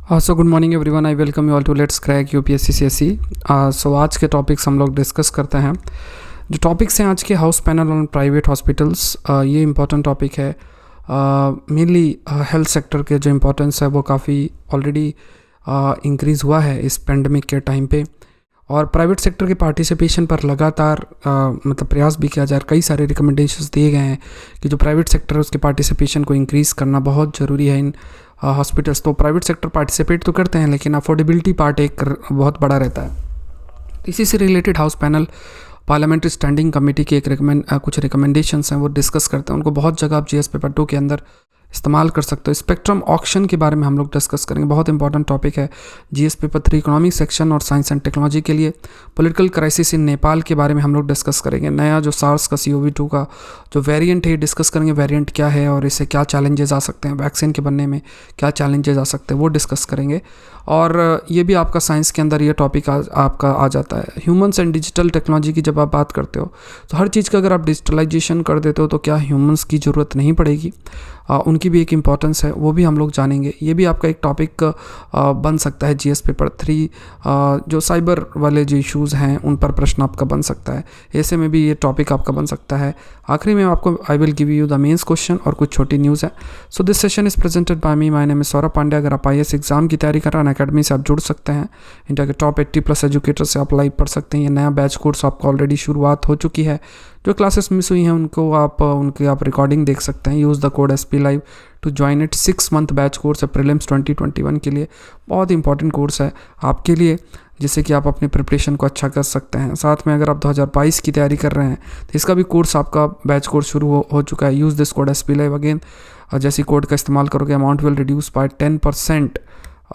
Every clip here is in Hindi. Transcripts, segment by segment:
So good morning everyone, I welcome you all to let's crack UPSC CSE. So आज के टॉपिक्स हम लोग डिस्कस करते हैं। जो टॉपिक्स हैं आज के, house panel on private hospitals, ये इम्पॉर्टेंट टॉपिक है। मेनली हेल्थ सेक्टर के जो इम्पोर्टेंस है वो काफ़ी ऑलरेडी इंक्रीज़ हुआ है इस पेंडेमिक के टाइम पे, और प्राइवेट सेक्टर के पार्टिसिपेशन पर लगातार मतलब प्रयास भी किया जा रहा है। कई सारे रिकमेंडेशंस दिए गए हैं कि जो प्राइवेट सेक्टर है उसके पार्टिसिपेशन को इंक्रीज़ करना बहुत ज़रूरी है इन हॉस्पिटल्स। तो प्राइवेट सेक्टर पार्टिसिपेट तो करते हैं, लेकिन अफोर्डेबिलिटी पार्ट एक बहुत बड़ा रहता है। इसी से related house panel parliamentary standing committee की कुछ रिकमेंडेशंस हैं वो डिस्कस करते हैं। उनको बहुत जगह आप जीएस पेपर 2 के अंदर इस्तेमाल कर सकते हो। स्पेक्ट्रम ऑक्शन के बारे में हम लोग डिस्कस करेंगे, बहुत इंपॉर्टेंट टॉपिक है जीएस पेपर 3 इकोनॉमिक सेक्शन और साइंस एंड टेक्नोलॉजी के लिए। पॉलिटिकल क्राइसिस इन नेपाल के बारे में हम लोग डिस्कस करेंगे। नया जो सार्स का CoV-2 का जो वेरिएंट है डिस्कस करेंगे, वेरिएंट क्या है और इससे क्या चैलेंजेस आ सकते हैं, वैक्सीन के बनने में क्या चैलेंजेस आ सकते हैं वो डिस्कस करेंगे। और ये भी आपका साइंस के अंदर ये टॉपिक आपका आ जाता है। ह्यूमंस एंड डिजिटल टेक्नोलॉजी की जब आप बात करते हो तो हर चीज़ का अगर आप डिजिटलाइजेशन कर देते हो तो क्या ह्यूमंस की ज़रूरत नहीं पड़ेगी, उनकी भी एक इम्पॉर्टेंस है, वो भी हम लोग जानेंगे। ये भी आपका एक टॉपिक बन सकता है जीएस पेपर 3। जो साइबर वाले जो इश्यूज़ हैं उन पर प्रश्न आपका बन सकता है, ऐसे में भी ये टॉपिक आपका बन सकता है। आखिरी में आपको I will give you the mains question और कुछ छोटी न्यूज़ है। So this session is presented by me, my name is Saurabh Pandey. अगर आप IAS एग्जाम की तैयारी कर रहे हैं, अकेडमी से आप जुड़ सकते हैं। इंडिया के टॉप 80+ एजुकेटर से आप लाइव पढ़ सकते हैं। ये नया बैच कोर्स आपका ऑलरेडी शुरुआत हो चुकी है। जो क्लासेस मिस हुई हैं उनको आप रिकॉर्डिंग देख सकते हैं। Use the code SP Live to join it. 6 month batch course है प्रीलिम्स 2021 के लिए। बहुत इंपॉर्टेंट कोर्स है आपके लिए, जिससे कि आप अपनी प्रिपरेशन को अच्छा कर सकते हैं। साथ में अगर आप 2022 की तैयारी कर रहे हैं तो इसका भी कोर्स आपका बैच कोर्स शुरू हो चुका है। Use this code SP Live again. जैसे कोड का इस्तेमाल करोगे अमाउंट विल रिड्यूस बाय 10%,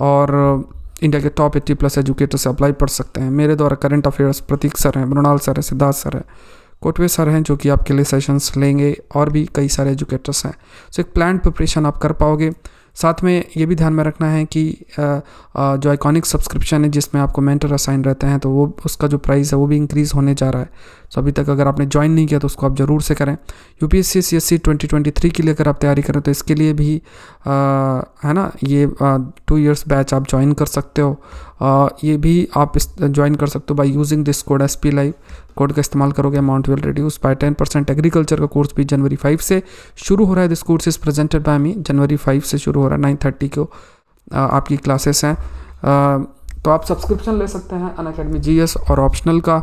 और इंडिया के टॉप 80+ एजुकेटर से अप्लाई पढ़ सकते हैं। मेरे द्वारा करंट अफेयर्स प्रतीक सर हैं, मृणाल सर है, सिद्धार्थ सर है, कोटवे सर हैं जो कि आपके लिए सेशंस लेंगे, और भी कई सारे एजुकेटर्स हैं। सो एक प्लान प्रिपरेशन आप कर पाओगे। साथ में ये भी ध्यान में रखना है कि जो आइकॉनिक सब्सक्रिप्शन है जिसमें आपको मेंटर असाइन रहते हैं, तो वो उसका जो प्राइस है वो भी इंक्रीज़ होने जा रहा है। तो अभी तक अगर आपने ज्वाइन नहीं किया तो उसको आप ज़रूर से करें। UPSC CSC 2023 के लिए अगर आप तैयारी करें तो इसके लिए भी है ना, ये 2 इयर्स बैच आप ज्वाइन कर सकते हो। ये भी आप ज्वाइन कर सकते हो by using this code SP Live। Code का इस्तेमाल करोगे amount will reduce by 10%। Agriculture का कोर्स भी जनवरी 5 से शुरू हो रहा है। This course is presented by me. जनवरी 5 से शुरू हो रहा है, 9:30 को आपकी क्लासेस हैं। तो आप सब्सक्रिप्शन ले सकते हैं अनअकैडमी GS और ऑप्शनल का।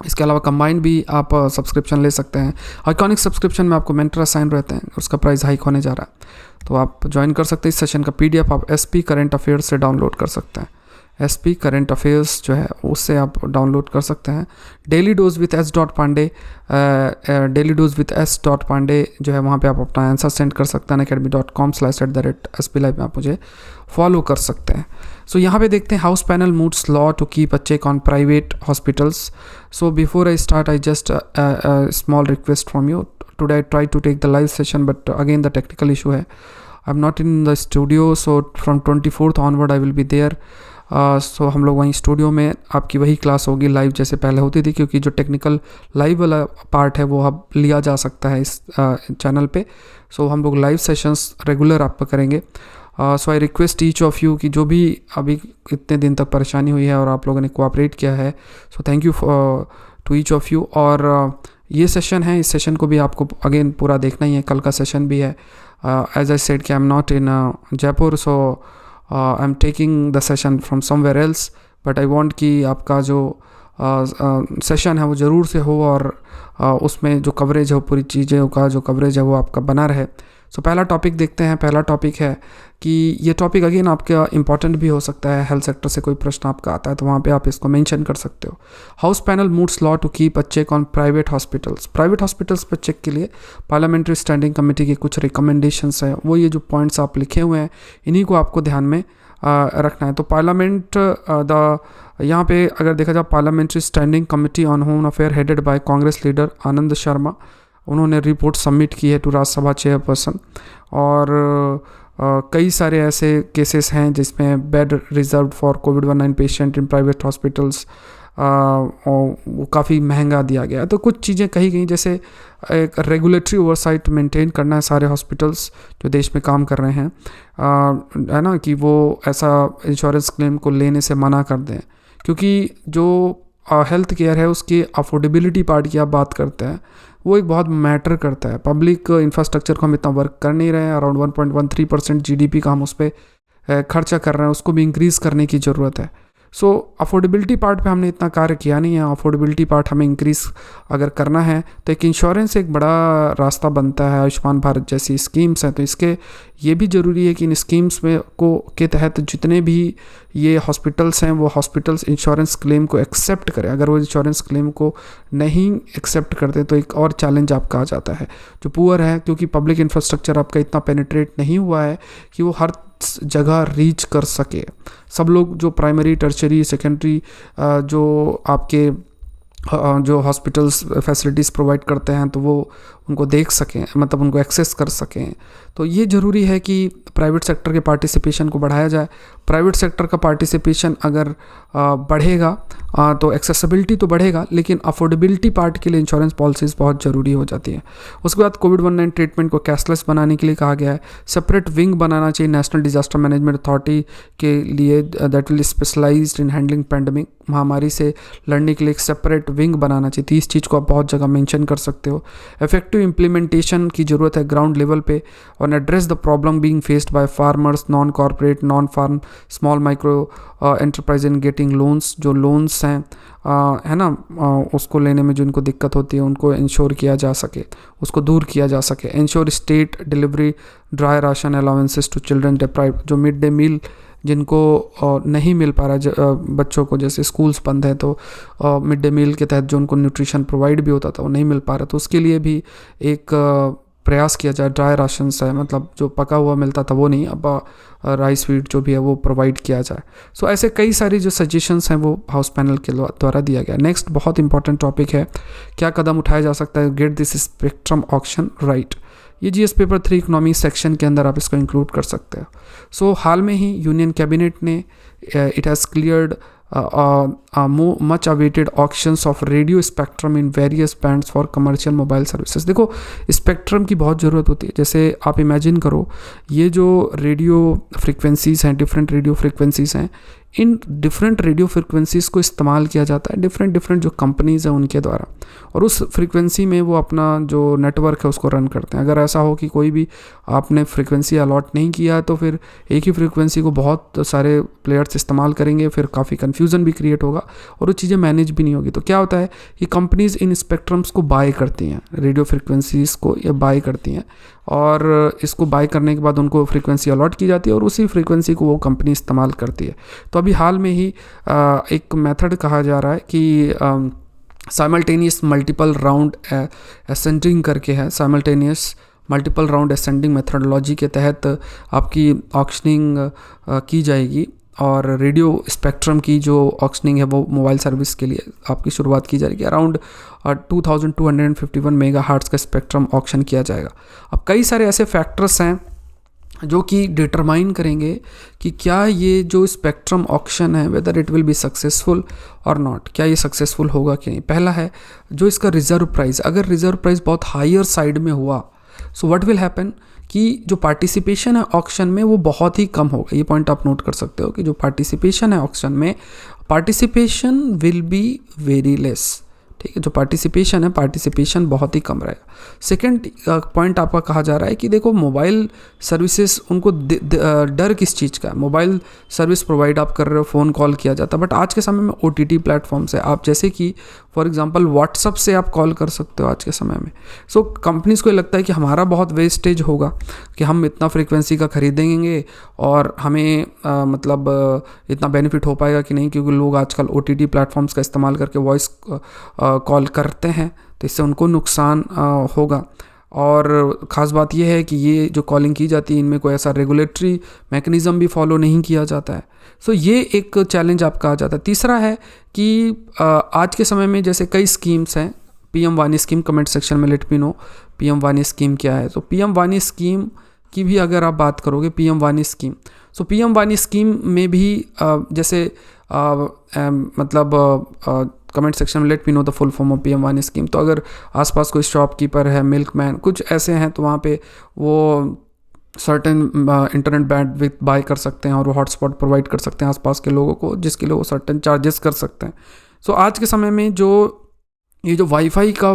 इसके अलावा कंबाइंड भी आप सब्सक्रिप्शन ले सकते हैं। आइकॉनिक सब्सक्रिप्शन में आपको मेंटर असाइन रहते हैं, उसका प्राइस हाइक होने जा रहा है, तो आप ज्वाइन कर सकते हैं। इस सेशन का PDF आप SP करंट अफेयर्स से डाउनलोड कर सकते हैं। SP करंट अफेयर्स जो है उससे आप डाउनलोड कर सकते हैं। Daily dose with S.Pandey, daily dose with S.Pandey जो है वहाँ पे आप अपना आंसर सेंड कर सकते हैं। academy.com/@SP Live में आप मुझे फॉलो कर सकते हैं। सो यहाँ पे देखते हैं house panel moods law to keep a check on private hospitals. So before I start I just small request from you. Today I try to take the live session, but again the technical issue है। I am not in the studio, so from 24th onward I will be there. So हम लोग वहीं स्टूडियो में आपकी वही क्लास होगी लाइव जैसे पहले होती थी, क्योंकि जो टेक्निकल लाइव वाला पार्ट है वो अब लिया जा सकता है इस चैनल पे। सो हम लोग लाइव सेशंस रेगुलर आप करेंगे। So I request each of you कि जो भी अभी इतने दिन तक परेशानी हुई है और आप लोगों ने कोऑपरेट किया है, so thank you to each of you. और ये सेशन है, इस सेशन को भी आपको अगेन पूरा देखना ही है। कल का सेशन भी है। एज आई सेड कि आई am not in Jaipur, so I am taking the session from somewhere else, but I want कि आपका जो सेशन है वो ज़रूर से हो, और उसमें जो कवरेज है वो पूरी चीज़ों का जो कवरेज है वो आपका बना रहे। सो पहला टॉपिक देखते हैं। पहला टॉपिक है कि ये टॉपिक अगेन आपका इंपॉर्टेंट भी हो सकता है। हेल्थ सेक्टर से कोई प्रश्न आपका आता है तो वहाँ पे आप इसको मेंशन कर सकते हो। House panel moods law to keep a check on private hospitals. Private hospitals पर चेक के लिए पार्लियामेंट्री स्टैंडिंग कमेटी के कुछ रिकमेंडेशंस हैं, वो ये जो पॉइंट्स आप लिखे हुए हैं इन्हीं को आपको ध्यान में रखना है। तो पार्लियामेंट यहाँ पे अगर देखा जाए, parliamentary standing committee on home affair headed by Congress leader Anand Sharma, उन्होंने रिपोर्ट सबमिट की है टू राज्यसभा चेयरपर्सन। और कई सारे ऐसे केसेस हैं जिसमें bed reserve for COVID-19 patient in private hospitals और वो काफ़ी महंगा दिया गया है। तो कुछ चीज़ें कही गई, जैसे एक रेगुलेटरी ओवरसाइट मेंटेन करना है सारे हॉस्पिटल्स जो देश में काम कर रहे हैं, है ना, कि वो ऐसा इंश्योरेंस क्लेम को लेने से मना कर दें, क्योंकि जो हेल्थ केयर है उसकी अफोर्डेबिलिटी पार्ट की आप बात करते हैं, वो एक बहुत मैटर करता है। पब्लिक इंफ्रास्ट्रक्चर को हम इतना वर्क कर नहीं रहे हैं, अराउंड 1.13% GDP का हम उस पर खर्चा कर रहे हैं, उसको भी इंक्रीज़ करने की ज़रूरत है। सो अफोर्डेबिलिटी पार्ट पे हमने इतना कार्य किया नहीं है। अफोर्डेबिलिटी पार्ट हमें इंक्रीज़ अगर करना है तो एक इंश्योरेंस एक बड़ा रास्ता बनता है। आयुष्मान भारत जैसी स्कीम्स हैं, तो इसके ये भी ज़रूरी है कि इन स्कीम्स में के तहत जितने भी ये हॉस्पिटल्स हैं वो हॉस्पिटल्स इंश्योरेंस क्लेम को एक्सेप्ट करें। अगर वो इंश्योरेंस क्लेम को नहीं एक्सेप्ट करते तो एक और चैलेंज आपका आ जाता है जो पुअर है, क्योंकि पब्लिक इंफ्रास्ट्रक्चर आपका इतना पेनिट्रेट नहीं हुआ है कि वो हर जगह रीच कर सके। सब लोग जो प्राइमरी, टर्शरी, सेकेंडरी जो आपके जो हॉस्पिटल्स फैसिलिटीज़ प्रोवाइड करते हैं तो वो उनको देख सकें, मतलब उनको एक्सेस कर सकें। तो ये ज़रूरी है कि प्राइवेट सेक्टर के पार्टिसिपेशन को बढ़ाया जाए। प्राइवेट सेक्टर का पार्टिसिपेशन अगर बढ़ेगा तो एक्सेसिबिलिटी तो बढ़ेगा, लेकिन अफोर्डेबिलिटी पार्ट के लिए इंश्योरेंस पॉलिसीज़ बहुत ज़रूरी हो जाती है। उसके बाद कोविड-19 ट्रीटमेंट को कैशलेस बनाने के लिए कहा गया है। सेपरेट विंग बनाना चाहिए नेशनल डिजास्टर मैनेजमेंट अथॉरिटी के लिए, that will specialised in handling pandemic. महामारी से लड़ने के लिए एक सेपरेट विंग बनाना चाहिए। 30 चीज़ को आप बहुत जगह मेंशन कर सकते हो। इफेक्टिव इम्प्लीमेंटेशन की ज़रूरत है ग्राउंड लेवल पे, और address the problem being faced by farmers, non corporate, non farm, small micro enterprise in getting loans. जो लोन्स हैं है ना, उसको लेने में जो उनको दिक्कत होती है उनको इंश्योर किया जा सके, उसको दूर किया जा सके। Ensure state delivery dry ration allowances to children deprived. जो मिड डे मील जिनको नहीं मिल पा रहा बच्चों को, जैसे स्कूल्स बंद हैं तो मिड डे मील के तहत जो उनको न्यूट्रिशन प्रोवाइड भी होता था वो नहीं मिल पा रहा, तो उसके लिए भी एक प्रयास किया जाए। ड्राई राशन है, मतलब जो पका हुआ मिलता था वो नहीं, अब राइस वीट जो भी है वो प्रोवाइड किया जाए। सो ऐसे कई सारी जो सजेशंस हैं वो हाउस पैनल के द्वारा दिया गया। नेक्स्ट बहुत इंपॉर्टेंट टॉपिक है, क्या कदम उठाया जा सकता है, get this spectrum auction right. ये GS पेपर 3 इकोनॉमी सेक्शन के अंदर आप इसको इंक्लूड कर सकते हो। सो हाल में ही यूनियन कैबिनेट ने it has cleared much awaited auctions of radio spectrum in various bands for commercial mobile services। देखो स्पेक्ट्रम की बहुत ज़रूरत होती है। जैसे आप इमेजिन करो, ये जो रेडियो फ्रिक्वेंसीज़ हैं, डिफरेंट रेडियो फ्रिक्वेंसीज़ हैं, इन डिफरेंट रेडियो फ्रिक्वेंसीज़ को इस्तेमाल किया जाता है डिफरेंट जो कंपनीज़ हैं उनके द्वारा, और उस फ्रिक्वेंसी में वो अपना जो नेटवर्क है उसको रन करते हैं। अगर ऐसा हो कि कोई भी आपने फ्रिक्वेंसी अलॉट नहीं किया तो फिर एक ही फ्रिक्वेंसी को बहुत सारे प्लेयर्स इस्तेमाल करेंगे, फिर काफ़ी कन्फ्यूज़न भी क्रिएट होगा और वो चीज़ें मैनेज भी नहीं होगी। तो क्या होता है कि कंपनीज़ इन स्पेक्ट्रम्स को बाय करती हैं, रेडियो फ्रिक्वेंसीज़ को ये बाय करती हैं, और इसको बाय करने के बाद उनको फ्रीक्वेंसी अलॉट की जाती है और उसी फ्रीक्वेंसी को वो कंपनी इस्तेमाल करती है। तो अभी हाल में ही एक मेथड कहा जा रहा है कि साइमल्टेनियस मल्टीपल राउंड असेंडिंग करके है। Simultaneous multiple round ascending methodology के तहत आपकी ऑक्शनिंग की जाएगी, और रेडियो स्पेक्ट्रम की जो ऑक्शनिंग है वो मोबाइल सर्विस के लिए आपकी शुरुआत की जाएगी। अराउंड 2251 मेगाहर्ट्ज़ का स्पेक्ट्रम ऑक्शन किया जाएगा। अब कई सारे ऐसे फैक्टर्स हैं जो कि डिटरमाइन करेंगे कि क्या ये जो स्पेक्ट्रम ऑक्शन है whether it will be successful और नॉट, क्या ये सक्सेसफुल होगा कि नहीं। पहला है जो इसका रिजर्व प्राइस, अगर रिजर्व प्राइस बहुत हायर साइड में हुआ सो व्हाट विल हैपन कि जो पार्टिसिपेशन है ऑक्शन में वो बहुत ही कम होगा। ये पॉइंट आप नोट कर सकते हो कि जो पार्टिसिपेशन है ऑक्शन में, participation will be very less. ठीक है, जो पार्टिसिपेशन बहुत ही कम रहेगा। सेकंड पॉइंट आपका कहा जा रहा है कि देखो मोबाइल सर्विसेज उनको डर किस चीज़ का है। मोबाइल सर्विस प्रोवाइड आप कर रहे हो, फ़ोन कॉल किया जाता है, बट आज के समय में OTT प्लेटफॉर्म्स है, आप जैसे कि फॉर एग्जांपल व्हाट्सअप से आप कॉल कर सकते हो आज के समय में। सो कंपनीज़ को लगता है कि हमारा बहुत वेस्टेज होगा कि हम इतना फ्रीक्वेंसी का खरीदेंगे और हमें मतलब इतना बेनिफिट हो पाएगा कि नहीं, क्योंकि लोग आजकल OTT प्लेटफॉर्म्स का इस्तेमाल करके वॉइस कॉल करते हैं, तो इससे उनको नुकसान होगा। और ख़ास बात यह है कि ये जो कॉलिंग की जाती है इनमें कोई ऐसा रेगुलेटरी मैकेनिज़्म भी फॉलो नहीं किया जाता है। सो ये एक चैलेंज आपका आ जाता है। तीसरा है कि आज के समय में जैसे कई स्कीम्स हैं, PM वानी स्कीम, कमेंट सेक्शन में लेट मी नो PM वानी स्कीम क्या है। तो PM वानी स्कीम की भी अगर आप बात करोगे, PM वानी स्कीम, सो पीएम वानी स्कीम में भी जैसे मतलब कमेंट सेक्शन में let me know the full form of PM वानी स्कीम। तो अगर आसपास कोई शॉपकीपर है, मिल्कमैन, कुछ ऐसे हैं, तो वहाँ पे वो सर्टेन इंटरनेट बैंडविड्थ बाय कर सकते हैं और वो हॉटस्पॉट प्रोवाइड कर सकते हैं आसपास के लोगों को, जिसके लिए वो सर्टेन चार्जेस कर सकते हैं। सो आज के समय में जो ये जो वाईफाई का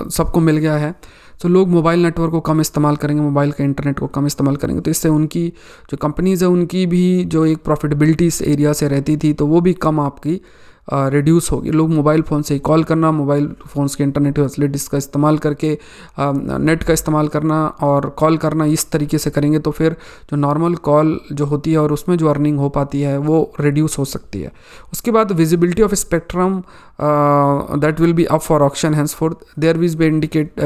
सबको मिल गया है, तो लोग मोबाइल नेटवर्क को कम इस्तेमाल करेंगे, मोबाइल के इंटरनेट को कम इस्तेमाल करेंगे, तो इससे उनकी जो कंपनीज़ है उनकी भी जो एक प्रॉफिटेबिलिटी इस एरिया से रहती थी, तो वो भी कम आपकी रिड्यूस होगी। लोग मोबाइल फ़ोन से ही कॉल करना, मोबाइल फ़ोन्स के इंटरनेट फैसिलिटीज़ का इस्तेमाल करके नेट का इस्तेमाल करना और कॉल करना इस तरीके से करेंगे, तो फिर जो नॉर्मल कॉल जो होती है और उसमें जो अर्निंग हो पाती है वो रिड्यूस हो सकती है। उसके बाद visibility of spectrum that will be up for auction henceforth there will be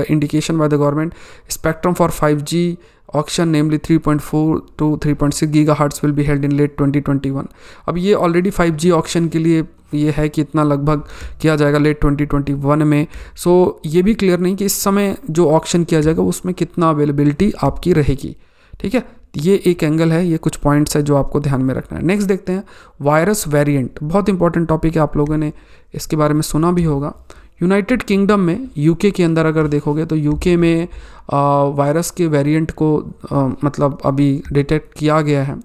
indication by the government spectrum for 5G auction namely 3.4 to 3.6 gigahertz will be held in late 2021। अब ये ऑलरेडी 5G ऑक्शन के लिए ये है कि इतना लगभग किया जाएगा लेट 2021 में। सो ये भी क्लियर नहीं कि इस समय जो ऑक्शन किया जाएगा उसमें कितना अवेलेबिलिटी आपकी रहेगी। ठीक है, ये एक एंगल है, ये कुछ पॉइंट्स है जो आपको ध्यान में रखना है। नेक्स्ट देखते हैं वायरस वेरिएंट। बहुत इंपॉर्टेंट टॉपिक है, आप लोगों ने इसके बारे में सुना भी होगा। यूनाइटेड किंगडम में, यूके के अंदर अगर देखोगे तो यूके में वायरस के वेरिएंट को मतलब अभी डिटेक्ट किया गया है।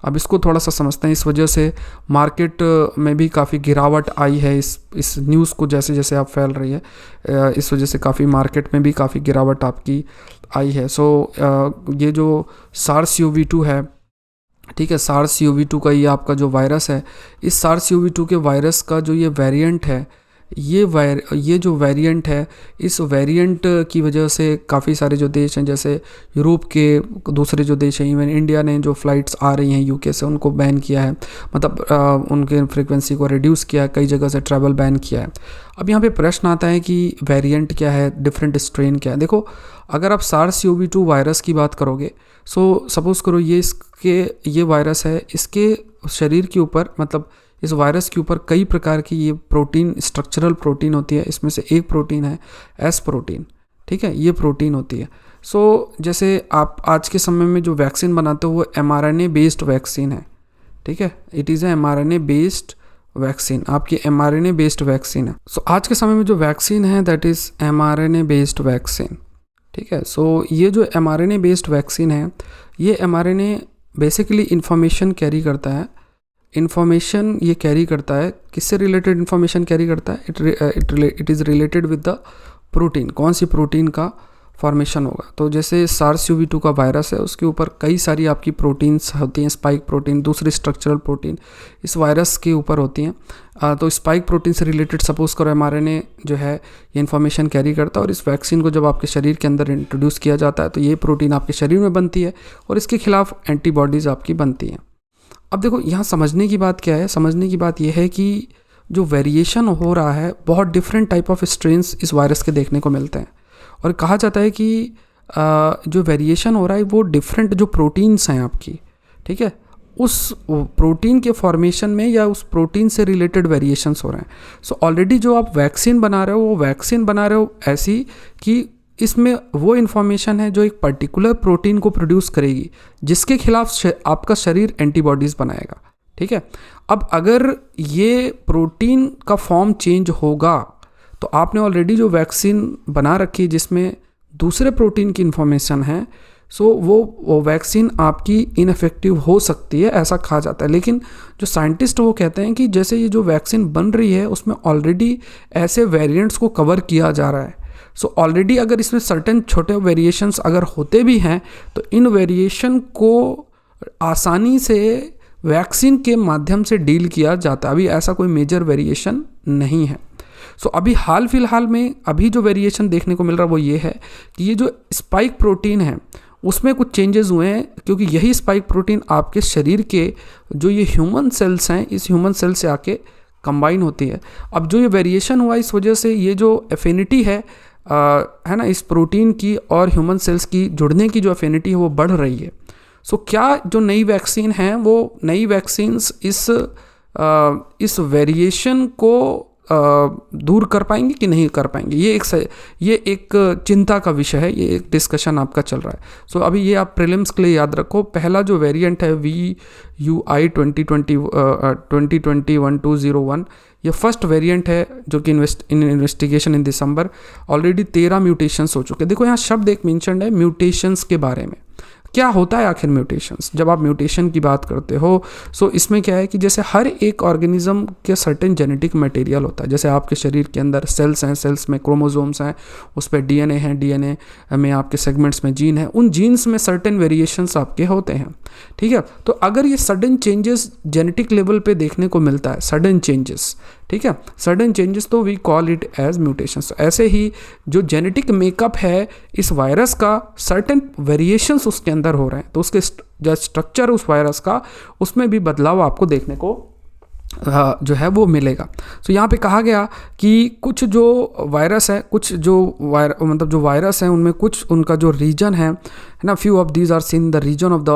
अब इसको थोड़ा सा समझते हैं। इस वजह से मार्केट में भी काफ़ी गिरावट आई है इस न्यूज़ को जैसे जैसे आप फैल रही है, इस वजह से काफ़ी मार्केट में भी काफ़ी गिरावट आपकी आई है। सो ये जो SARS-CoV-2 है, ठीक है, SARS-CoV-2 का ये आपका जो वायरस है, इस SARS-CoV-2 के वायरस का जो ये वेरिएंट है, ये जो वेरिएंट है, इस वेरिएंट की वजह से काफ़ी सारे जो देश हैं, जैसे यूरोप के दूसरे जो देश हैं, इवन इंडिया ने जो फ़्लाइट्स आ रही हैं यूके से उनको बैन किया है, मतलब उनके फ्रीक्वेंसी को रिड्यूस किया है, कई जगह से ट्रैवल बैन किया है। अब यहाँ पे प्रश्न आता है कि वेरिएंट क्या है, डिफरेंट स्ट्रेन क्या है। देखो, अगर आप SARS-CoV-2 वायरस की बात करोगे, सो सपोज़ करो ये वायरस है, इसके शरीर के ऊपर, मतलब इस वायरस के ऊपर कई प्रकार की ये प्रोटीन, स्ट्रक्चरल प्रोटीन होती है। इसमें से एक प्रोटीन है एस प्रोटीन, ठीक है, ये प्रोटीन होती है। सो जैसे आप आज के समय में जो वैक्सीन बनाते हो वो mRNA बेस्ड वैक्सीन है, ठीक है, it is a mRNA based vaccine, आपकी mRNA बेस्ड वैक्सीन है। सो आज के समय में जो वैक्सीन है that is mRNA based vaccine, ठीक है। सो ये जो mRNA बेस्ड वैक्सीन है, ये mRNA बेसिकली इंफॉर्मेशन कैरी करता है। इन्फॉर्मेशन ये कैरी करता है, किससे रिलेटेड इन्फॉर्मेशन कैरी करता है? It is related with the protein, कौन सी प्रोटीन का फॉर्मेशन होगा। तो जैसे SARS-CoV-2 का वायरस है, उसके ऊपर कई सारी आपकी प्रोटीन्स होती हैं, स्पाइक प्रोटीन, दूसरी स्ट्रक्चरल प्रोटीन इस वायरस के ऊपर होती हैं। तो स्पाइक प्रोटीन से रिलेटेड सपोज करो mRNA जो है ये इन्फॉर्मेशन कैरी करता है, और इस वैक्सीन को जब आपके शरीर के अंदर इंट्रोड्यूस किया जाता है तो ये प्रोटीन आपके शरीर में बनती है और इसके खिलाफ एंटीबॉडीज़ आपकी बनती हैं। अब देखो, यहाँ समझने की बात क्या है, समझने की बात यह है कि जो वेरिएशन हो रहा है, बहुत डिफरेंट टाइप ऑफ स्ट्रेन्स इस वायरस के देखने को मिलते हैं, और कहा जाता है कि जो वेरिएशन हो रहा है वो डिफरेंट जो प्रोटीन्स हैं आपकी, ठीक है, उस प्रोटीन के फॉर्मेशन में या उस प्रोटीन से रिलेटेड वेरिएशंस हो रहे हैं। सो ऑलरेडी जो आप वैक्सीन बना रहे हो, वो वैक्सीन बना रहे हो ऐसी कि इसमें वो इन्फॉर्मेशन है जो एक पर्टिकुलर प्रोटीन को प्रोड्यूस करेगी, जिसके खिलाफ आपका शरीर एंटीबॉडीज़ बनाएगा, ठीक है। अब अगर ये प्रोटीन का फॉर्म चेंज होगा तो आपने ऑलरेडी जो वैक्सीन बना रखी है जिसमें दूसरे प्रोटीन की इन्फॉर्मेशन है, सो वो वैक्सीन आपकी इनफेक्टिव हो सकती है, ऐसा कहा जाता है। लेकिन जो साइंटिस्ट वो कहते हैं कि जैसे ये जो वैक्सीन बन रही है उसमें ऑलरेडी ऐसे वेरिएंट्स को कवर किया जा रहा है। सो ऑलरेडी अगर इसमें सर्टेन छोटे वेरिएशंस अगर होते भी हैं तो इन वेरिएशन को आसानी से वैक्सीन के माध्यम से डील किया जाता है। अभी ऐसा कोई मेजर वेरिएशन नहीं है। सो अभी हाल फिलहाल में अभी जो वेरिएशन देखने को मिल रहा है वो ये है कि ये जो स्पाइक प्रोटीन है उसमें कुछ चेंजेस हुए हैं, क्योंकि यही स्पाइक प्रोटीन आपके शरीर के जो ये ह्यूमन सेल्स हैं, इस ह्यूमन सेल से आके कंबाइन होती है। अब जो ये वेरिएशन हुआ इस वजह से ये जो एफिनिटी है ना इस प्रोटीन की और ह्यूमन सेल्स की जुड़ने की जो एफिनिटी है वो बढ़ रही है। सो क्या जो नई वैक्सीन है वो नई वैक्सीन्स इस वेरिएशन को दूर कर पाएंगे कि नहीं कर पाएंगे, ये एक चिंता का विषय है, ये एक डिस्कशन आपका चल रहा है। सो अभी ये आप प्रीलिम्स के लिए याद रखो। पहला जो वेरिएंट है VUI 2020-1201, ये फर्स्ट वेरिएंट है जो कि investigation in December. Already 13 mutations हो चुके। देखो यहाँ शब्द एक मेंशन्ड है म्यूटेशंस के बारे में। क्या होता है आखिर म्यूटेशंस? जब आप म्यूटेशन की बात करते हो सो इसमें क्या है कि जैसे हर एक ऑर्गेनिज्म के सर्टेन जेनेटिक मटेरियल होता है। जैसे आपके शरीर के अंदर सेल्स हैं, सेल्स में क्रोमोसोम्स हैं, उस पर DNA है, DNA में आपके सेगमेंट्स में जीन है, उन जीन्स में सर्टेन वेरिएशंस आपके होते हैं, ठीक है। तो अगर ये सडन चेंजेस जेनेटिक लेवल पे देखने को मिलता है, सडन चेंजेस, ठीक है, सडन चेंजेस, तो we call it as mutations. ऐसे ही जो जेनेटिक मेकअप है इस वायरस का, सर्टेन वेरिएशंस उसके अंदर हो रहे हैं, तो उसके जो स्ट्रक्चर उस वायरस का, उसमें भी बदलाव आपको देखने को जो है वो मिलेगा। तो यहाँ पे कहा गया कि कुछ जो वायरस है, कुछ जो मतलब जो वायरस हैं उनमें कुछ उनका जो रीजन है ना, few of these are seen the region of the,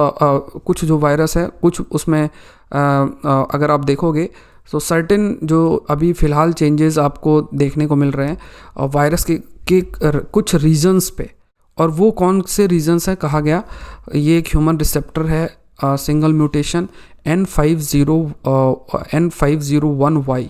कुछ जो वायरस है कुछ उसमें अगर आप देखोगे तो सर्टेन जो अभी फ़िलहाल चेंजेस आपको देखने को मिल रहे हैं वायरस के कुछ रीजन्स पे। और वो कौन से रीजन्स हैं कहा गया, ये एक ह्यूमन रिसेप्टर है सिंगल म्यूटेशन N501Y,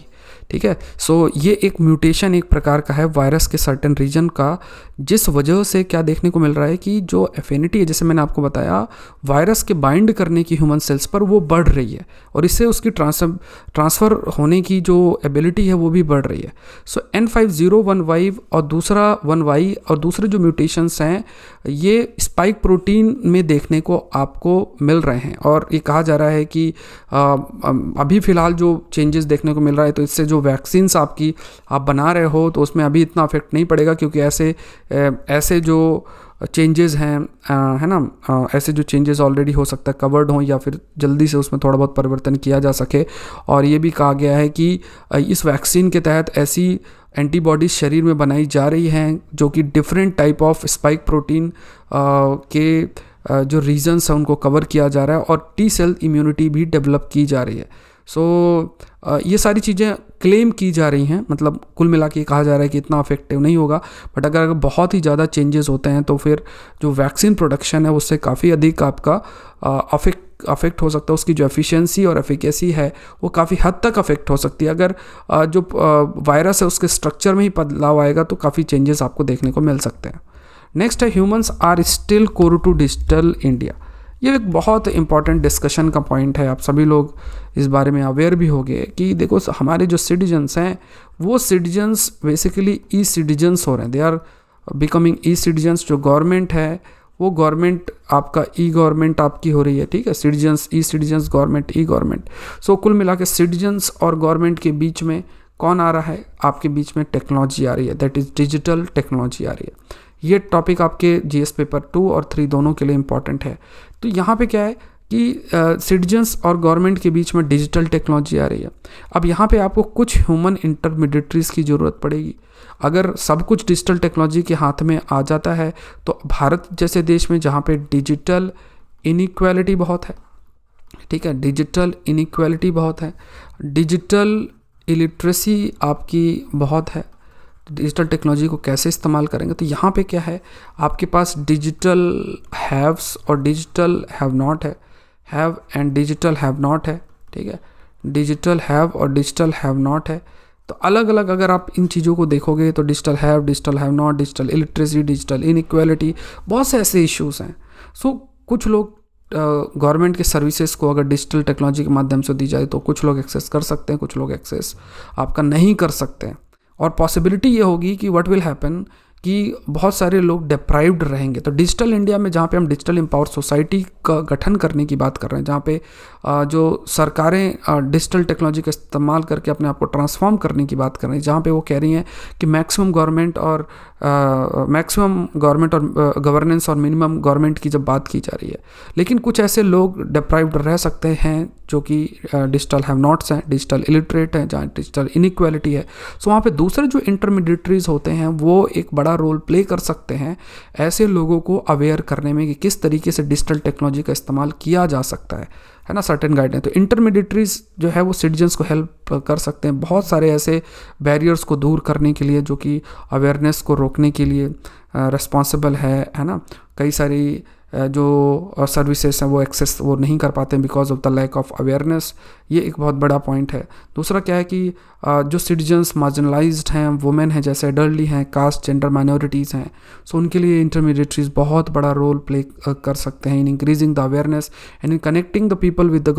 ठीक है। सो ये एक म्यूटेशन एक प्रकार का है वायरस के सर्टेन रीजन का, जिस वजह से क्या देखने को मिल रहा है कि जो एफिनिटी है, जैसे मैंने आपको बताया, वायरस के बाइंड करने की ह्यूमन सेल्स पर वो बढ़ रही है और इससे उसकी ट्रांसफ़र होने की जो एबिलिटी है वो भी बढ़ रही है। सो N501Y और दूसरा 1Y और दूसरे जो म्यूटेशंस हैं ये स्पाइक प्रोटीन में देखने को आपको मिल रहे हैं। और ये कहा जा रहा है कि अभी फ़िलहाल जो चेंजेस देखने को मिल रहा है, तो इससे जो वैक्सीन्स आपकी आप बना रहे हो तो उसमें अभी इतना इफेक्ट नहीं पड़ेगा, क्योंकि ऐसे जो चेंजेस हैं है ना, ऐसे जो चेंजेस ऑलरेडी हो सकता है कवर्ड हों या फिर जल्दी से उसमें थोड़ा बहुत परिवर्तन किया जा सके। और ये भी कहा गया है कि इस वैक्सीन के तहत ऐसी एंटीबॉडीज शरीर में बनाई जा रही हैं जो कि different type of spike protein के जो रीजन्स हैं उनको कवर किया जा रहा है और टी सेल इम्यूनिटी भी डेवलप की जा रही है। सो ये सारी चीज़ें क्लेम की जा रही हैं, मतलब कुल मिला के कहा जा रहा है कि इतना अफेक्टिव नहीं होगा, बट अगर बहुत ही ज़्यादा चेंजेस होते हैं तो फिर जो वैक्सीन प्रोडक्शन है उससे काफ़ी अधिक आपका अफेक्ट हो सकता है। उसकी जो एफिशिएंसी और एफिकेसी है वो काफ़ी हद तक अफेक्ट हो सकती है। अगर जो वायरस है उसके स्ट्रक्चर में ही बदलाव आएगा तो काफ़ी चेंजेस आपको देखने को मिल सकते हैं। नेक्स्ट है humans are still core to digital India. ये एक बहुत इंपॉर्टेंट डिस्कशन का पॉइंट है। आप सभी लोग इस बारे में अवेयर भी होंगे कि देखो हमारे जो सिटीजन्स हैं वो सिटीजन्स बेसिकली ई सिटीजन्स हो रहे हैं, they are becoming e citizens. जो गवर्नमेंट है वो गवर्नमेंट आपका ई गवर्नमेंट आपकी हो रही है, ठीक है, सिटीजन्स ई सिटीजन्स, गवर्नमेंट ई गवर्नमेंट। सो कुल मिला के सिटीजन्स और गवर्नमेंट के बीच में कौन आ रहा है, आपके बीच में टेक्नोलॉजी आ रही है, दैट इज़ डिजिटल टेक्नोलॉजी आ रही है। ये टॉपिक आपके GS पेपर 2 और 3 दोनों के लिए इम्पॉर्टेंट है। तो यहाँ पे क्या है कि सिटीजन्स और गवर्नमेंट के बीच में डिजिटल टेक्नोलॉजी आ रही है। अब यहाँ पे आपको कुछ ह्यूमन इंटरमीडिएटरीज की ज़रूरत पड़ेगी। अगर सब कुछ डिजिटल टेक्नोलॉजी के हाथ में आ जाता है तो भारत जैसे देश में जहाँ पे डिजिटल इनइक्वालिटी बहुत है, ठीक है, डिजिटल इनइक्वालिटी बहुत है, डिजिटल इलिटरेसी आपकी बहुत है, डिजिटल टेक्नोलॉजी को कैसे इस्तेमाल करेंगे। तो यहाँ पे क्या है, आपके पास डिजिटल हैव्स और डिजिटल हैव नॉट है, have and digital have not है, ठीक है, डिजिटल हैव और डिजिटल हैव नॉट है। तो अलग अलग अगर आप इन चीज़ों को देखोगे तो digital have not, digital illiteracy, digital inequality, बहुत से ऐसे इश्यूज़ हैं। सो कुछ लोग गवर्नमेंट के सर्विसेज को अगर डिजिटल टेक्नोलॉजी के माध्यम से दी जाए तो कुछ लोग एक्सेस कर सकते हैं, कुछ लोग एक्सेस आपका नहीं कर सकते हैं। और पॉसिबिलिटी ये होगी कि व्हाट विल हैपन कि बहुत सारे लोग डिप्राइव्ड रहेंगे। तो डिजिटल इंडिया में जहाँ पे हम डिजिटल एम्पावर सोसाइटी का गठन करने की बात कर रहे हैं, जहाँ पे जो सरकारें डिजिटल टेक्नोलॉजी का इस्तेमाल करके अपने आप को ट्रांसफॉर्म करने की बात कर रही हैं, जहाँ पे वो कह रही हैं कि मैक्सिमम गवर्नमेंट और गवर्नेंस और मिनिमम गवर्नमेंट की जब बात की जा रही है, लेकिन कुछ ऐसे लोग डिप्राइव्ड रह सकते हैं जो कि डिजिटल हैव नॉट्स हैं, डिजिटल इलिटरेट हैं, जहाँ डिजिटल इनइक्वालिटी है। सो वहाँ पे दूसरे जो इंटरमीडिएटरीज होते हैं वो एक बड़ा बड़ा रोल प्ले कर सकते हैं ऐसे लोगों को अवेयर करने में कि किस तरीके से डिजिटल टेक्नोलॉजी का इस्तेमाल किया जा सकता है ना, सर्टेन गाइडलाइन। तो इंटरमीडिएटरीज जो है वो सिटीजन्स को हेल्प कर सकते हैं बहुत सारे ऐसे बैरियर्स को दूर करने के लिए, जो कि अवेयरनेस को रोकने के लिए रिस्पॉन्सिबल है ना। कई सारी जो सर्विसेज हैं वो एक्सेस वो नहीं कर पाते हैं because of the lack of awareness. ये एक बहुत बड़ा पॉइंट है। दूसरा क्या है कि जो सिटीजन्स मार्जिनलाइज्ड हैं, वुमेन हैं, जैसे एडल्टली हैं, कास्ट जेंडर माइनॉरिटीज़ हैं, सो उनके लिए इंटरमीडिएटरीज बहुत बड़ा रोल प्ले कर सकते हैं in increasing the awareness and in connecting the people with the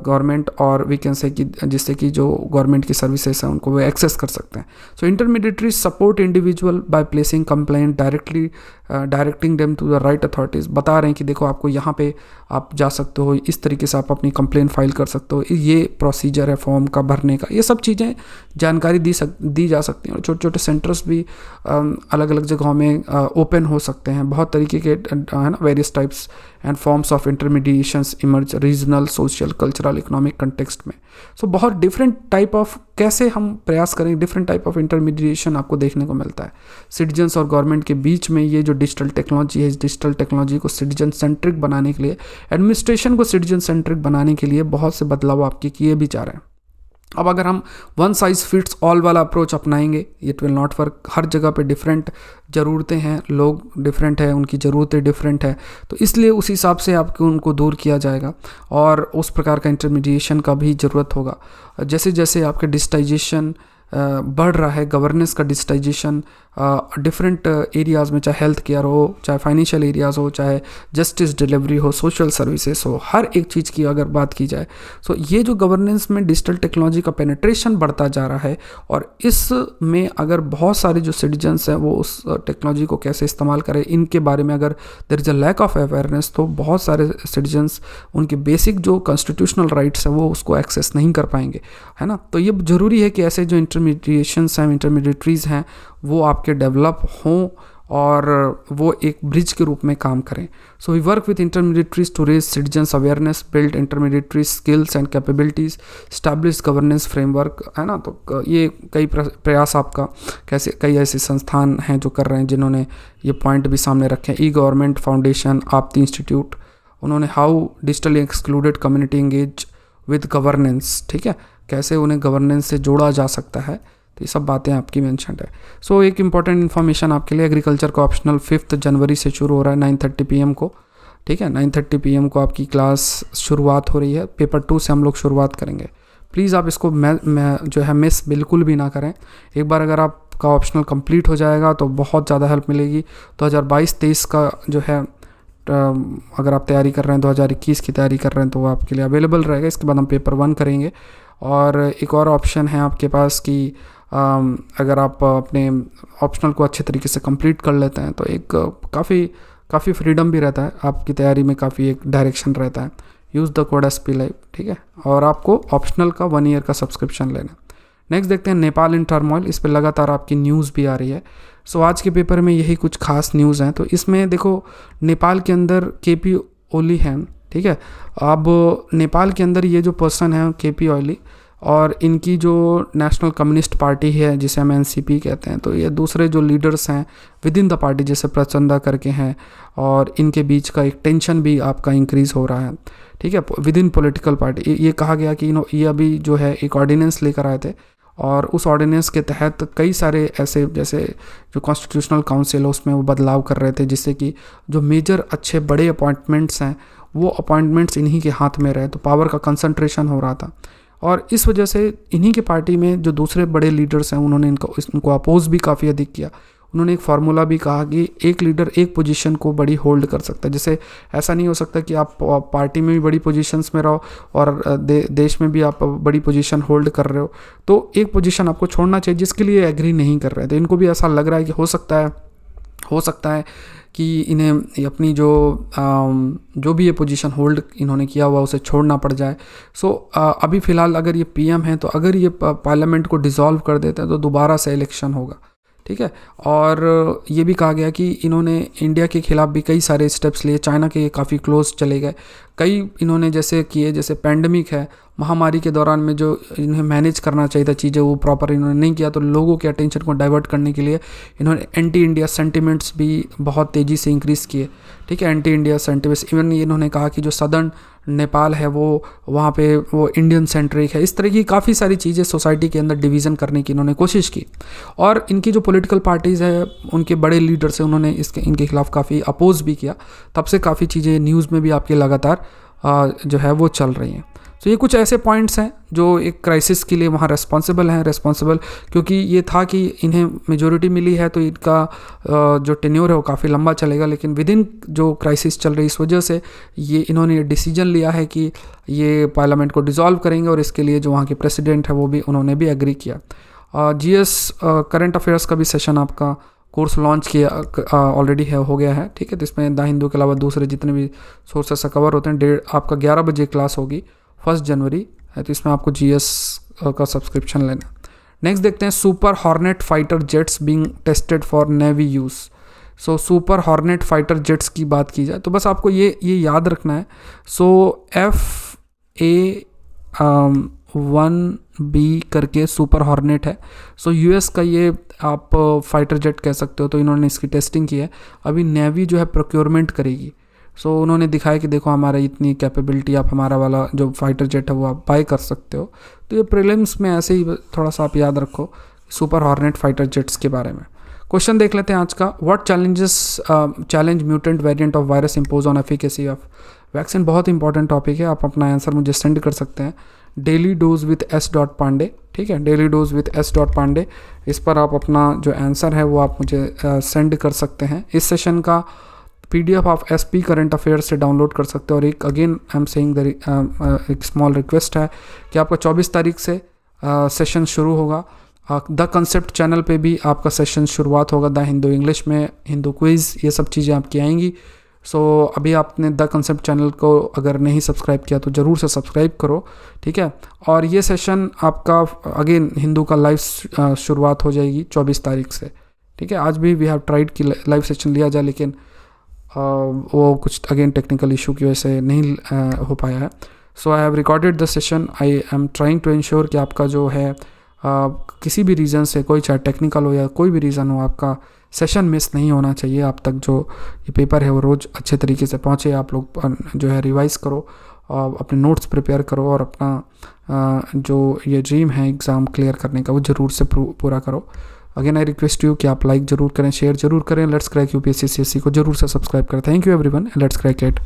government और वी कैन से कि जिससे कि जो गवर्नमेंट की सर्विसेज हैं उनको वो एक्सेस कर सकते हैं। So intermediaries support individual by placing complaint directing them to the right authorities. बता रहे हैं कि देखो आपको यहाँ पे आप जा सकते हो, इस तरीके से आप अपनी कंप्लेंट फाइल कर सकते हो, ये प्रोसीजर है फॉर्म का भरने का। ये सब चीज़ें जानकारी दी जा सकती हैं। और छोटे छोटे सेंटर्स भी अलग अलग जगहों में ओपन हो सकते हैं। बहुत तरीके के है ना, various types and forms of intermediations emerge regional social cultural economic context में। सो बहुत डिफरेंट टाइप ऑफ कैसे हम प्रयास करें, डिफरेंट टाइप ऑफ इंटरमीडिएशन आपको देखने को मिलता है सिटीजन्स और गवर्नमेंट के बीच में। ये जो डिजिटल टेक्नोलॉजी है, इस डिजिटल टेक्नोलॉजी को सिटीजन सेंट्रिक बनाने के लिए, एडमिनिस्ट्रेशन को सिटीजन सेंट्रिक बनाने के लिए बहुत से बदलाव आपके किए भी जा रहे हैं। अब अगर हम वन साइज फिट्स ऑल वाला अप्रोच अपनाएंगे, इट विल नॉट वर्क। हर जगह पे डिफरेंट ज़रूरतें हैं, लोग डिफरेंट है, उनकी ज़रूरतें डिफरेंट है, तो इसलिए उस हिसाब से आपको उनको दूर किया जाएगा और उस प्रकार का इंटरमीडिएशन का भी ज़रूरत होगा। जैसे जैसे आपके डिजिटाइजेशन बढ़ रहा है, गवर्नेंस का डिजिटाइजेशन डिफरेंट एरियाज़ में, चाहे हेल्थ केयर हो, चाहे फाइनेंशियल एरियाज़ हो, चाहे जस्टिस डिलीवरी हो, सोशल सर्विसेज हो, हर एक चीज़ की अगर बात की जाए तो ये जो गवर्नेंस में डिजिटल टेक्नोलॉजी का पेनिट्रेशन बढ़ता जा रहा है और इसमें अगर बहुत सारे जो सिटीजन्स हैं वो उस टेक्नोलॉजी को कैसे इस्तेमाल करें, इनके बारे में अगर there is a lack of awareness, तो बहुत सारे सिटीजन्स उनके बेसिक जो कॉन्स्टिट्यूशनल राइट्स हैं वो उसको एक्सेस नहीं कर पाएंगे, है ना। तो ये ज़रूरी है कि ऐसे जो इंटरमीडिएशंस हैं, इंटरमीडिएटरीज़ हैं, वो आपके डेवलप हों और वो एक ब्रिज के रूप में काम करें। So we work with intermediaries to raise citizens awareness, build intermediary skills and capabilities, establish governance framework, है ना। तो ये कई प्रयास आपका कैसे, कई ऐसे संस्थान हैं जो कर रहे हैं, जिन्होंने ये पॉइंट भी सामने रखे हैं। ई गवर्नमेंट फाउंडेशन, आपती इंस्टीट्यूट, उन्होंने how digitally excluded community engage with governance, ठीक है, कैसे उन्हें गवर्नेंस से जोड़ा जा सकता है, तो ये सब बातें आपकी मेंशन्ड है। सो एक इंपॉर्टेंट इन्फॉर्मेशन आपके लिए, एग्रीकल्चर का ऑप्शनल 5 जनवरी से शुरू हो रहा है 9:30 PM को, ठीक है। 9:30 PM को आपकी क्लास शुरुआत हो रही है। पेपर 2 से हम लोग शुरुआत करेंगे। प्लीज़ आप इसको मैं जो है मिस बिल्कुल भी ना करें। एक बार अगर आपका ऑप्शनल कंप्लीट हो जाएगा तो बहुत ज़्यादा हेल्प मिलेगी। 2022-23 का जो है अगर आप तैयारी कर रहे हैं, 2021 की तैयारी कर रहे हैं, तो वो आपके लिए अवेलेबल रहेगा। इसके बाद हम पेपर 1 करेंगे। और एक और ऑप्शन है आपके पास कि अगर आप अपने ऑप्शनल को अच्छे तरीके से कंप्लीट कर लेते हैं तो एक काफ़ी फ्रीडम भी रहता है आपकी तैयारी में, काफ़ी एक डायरेक्शन रहता है। Use the code SP Live, ठीक है। और आपको ऑप्शनल का 1 ईयर का सब्सक्रिप्शन लेना। नेक्स्ट देखते हैं नेपाल इन टर्मोइल। इस पर लगातार आपकी न्यूज़ भी आ रही है। सो आज के पेपर में यही कुछ खास न्यूज़ हैं। तो इसमें देखो, नेपाल के अंदर KP ओली हैं, ठीक है। अब नेपाल के अंदर ये जो पर्सन है KP ओली, और इनकी जो नेशनल कम्युनिस्ट पार्टी है जिसे हम NCP कहते हैं, तो ये दूसरे जो लीडर्स हैं विद इन द पार्टी, जैसे प्रचंडा करके हैं, और इनके बीच का एक टेंशन भी आपका इंक्रीज़ हो रहा है, ठीक है, विद इन पॉलिटिकल पार्टी। ये कहा गया कि ये अभी जो है एक ऑर्डिनेंस लेकर आए थे, और उस ऑर्डिनेंस के तहत कई सारे ऐसे, जैसे जो कॉन्स्टिट्यूशनल काउंसिल है उसमें वो बदलाव कर रहे थे, जिससे कि जो मेजर अच्छे बड़े अपॉइंटमेंट्स हैं वो अपॉइंटमेंट्स इन्हीं के हाथ में रहे, तो पावर का कंसंट्रेशन हो रहा था। और इस वजह से इन्हीं के पार्टी में जो दूसरे बड़े लीडर्स हैं उन्होंने इनको अपोज भी काफ़ी अधिक किया। उन्होंने एक फार्मूला भी कहा कि एक लीडर एक पोजीशन को बड़ी होल्ड कर सकता है। जैसे ऐसा नहीं हो सकता कि आप पार्टी में भी बड़ी पोजीशंस में रहो और देश में भी आप बड़ी पोजीशन होल्ड कर रहे हो, तो एक पोजीशन आपको छोड़ना चाहिए, जिसके लिए एग्री नहीं कर रहे थे। इनको भी ऐसा लग रहा है कि हो सकता है कि इन्हें अपनी जो भी ये पोजीशन होल्ड इन्होंने किया हुआ उसे छोड़ना पड़ जाए। सो अभी फ़िलहाल अगर ये PM हैं, तो अगर ये पार्लियामेंट को डिसॉल्व कर देते हैं तो दोबारा से इलेक्शन होगा, ठीक है। और ये भी कहा गया कि इन्होंने इंडिया के खिलाफ भी कई सारे स्टेप्स लिए, चाइना के काफ़ी क्लोज चले गए, कई इन्होंने जैसे किए, जैसे पैंडमिक है, महामारी के दौरान में जो इन्हें मैनेज करना चाहिए था चीज़ें वो प्रॉपर इन्होंने नहीं किया, तो लोगों के अटेंशन को डाइवर्ट करने के लिए इन्होंने एंटी इंडिया सेंटिमेंट्स भी बहुत तेज़ी से इंक्रीज़ किए। ठीक है, एंटी इंडिया सेंटिमेंट्स, इवन इन्होंने कहा कि जो सदर्न नेपाल है वो वहाँ पे वो इंडियन सेंट्रिक है। इस तरह की काफ़ी सारी चीज़ें सोसाइटी के अंदर डिवीज़न करने की इन्होंने कोशिश की। और इनकी जो पॉलिटिकल पार्टीज़ है, उनके बड़े लीडर्स हैं, उन्होंने इनके खिलाफ काफ़ी अपोज भी किया। तब से काफ़ी चीज़ें न्यूज़ में भी आपके लगातार जो है वो चल रही हैं। तो ये कुछ ऐसे पॉइंट्स हैं जो एक क्राइसिस के लिए वहाँ रिस्पॉन्सिबल, क्योंकि ये था कि इन्हें मेजोरिटी मिली है तो इनका जो टेन्योर है वो काफ़ी लंबा चलेगा, लेकिन विद इन जो क्राइसिस चल रही, इस वजह से ये इन्होंने डिसीजन लिया है कि ये पार्लियामेंट को डिसॉल्व करेंगे, और इसके लिए जो वहाँ के प्रेसिडेंट है वो भी उन्होंने भी एग्री किया। जीएस करंट अफेयर्स का भी सेशन आपका कोर्स लॉन्च किया ऑलरेडी हो गया है। ठीक है, तो इसमें द हिंदू के अलावा दूसरे जितने भी सोर्सेस से कवर होते हैं, आपका 11 बजे क्लास होगी 1 जनवरी है, तो इसमें आपको जीएस का सब्सक्रिप्शन लेना। नेक्स्ट देखते हैं, super hornet fighter jets being tested for navy use. So super hornet fighter jets की बात की जाए तो बस आपको ये याद रखना है। सो FA-1B करके सुपर हॉर्नेट है। सो यूएस का ये आप फाइटर जेट कह सकते हो, तो इन्होंने इसकी टेस्टिंग की है। अभी नेवी जो है प्रोक्योरमेंट करेगी। सो उन्होंने दिखाया कि देखो हमारा इतनी कैपेबिलिटी, आप हमारा वाला जो फाइटर जेट है वो आप बाय कर सकते हो। तो ये प्रीलिम्स में ऐसे ही थोड़ा सा आप याद रखो सुपर हॉर्नेट फाइटर जेट्स के बारे में। क्वेश्चन देख लेते हैं आज का, what challenge mutant variant of virus impose on efficacy of vaccine. बहुत इंपॉर्टेंट टॉपिक है, आप अपना आंसर मुझे सेंड कर सकते हैं डेली डोज विथ S.Pandey। ठीक है, डेली डोज विथ S.Pandey, इस पर आप अपना जो आंसर है वो आप मुझे सेंड कर सकते हैं। इस सेशन का PDF आप SP करंट अफेयर्स से डाउनलोड कर सकते हो। और एक अगेन आई एम सेइंग एक स्मॉल रिक्वेस्ट है कि आपका 24 तारीख से सेशन शुरू होगा। द कंसेप्ट चैनल पे भी आपका सेशन शुरुआत होगा। द हिंदू इंग्लिश में हिंदू क्विज़, ये सब चीज़ें आपकी आएंगी। सो अभी आपने द कंसेप्ट चैनल को अगर नहीं सब्सक्राइब किया तो ज़रूर से सब्सक्राइब करो। ठीक है, और ये सेशन आपका अगेन हिंदू का लाइव शुरुआत हो जाएगी 24 तारीख से। ठीक है, आज भी वी हैव ट्राइड कि लाइव सेशन लिया जाए, लेकिन वो कुछ अगेन टेक्निकल इशू की वजह से नहीं हो पाया है। So I have recorded the session. I am trying to ensure कि आपका जो है किसी भी रीज़न से, कोई चाहे टेक्निकल हो या कोई भी रीज़न हो, आपका सेशन मिस नहीं होना चाहिए। आप तक जो ये पेपर है वो रोज़ अच्छे तरीके से पहुँचे। आप लोग जो है रिवाइज़ करो, अपने नोट्स प्रिपेयर करो, और अपना जो ये ड्रीम है एग्ज़ाम क्लियर करने का वो ज़रूर से पूरा करो। अगेन आई रिक्वेस्ट यू कि आप लाइक जरूर करें, शेयर जरूर करें। लेट्स क्रैक UPSC CSE को जरूर से सब्सक्राइब करें। Thank you everyone, let's crack it.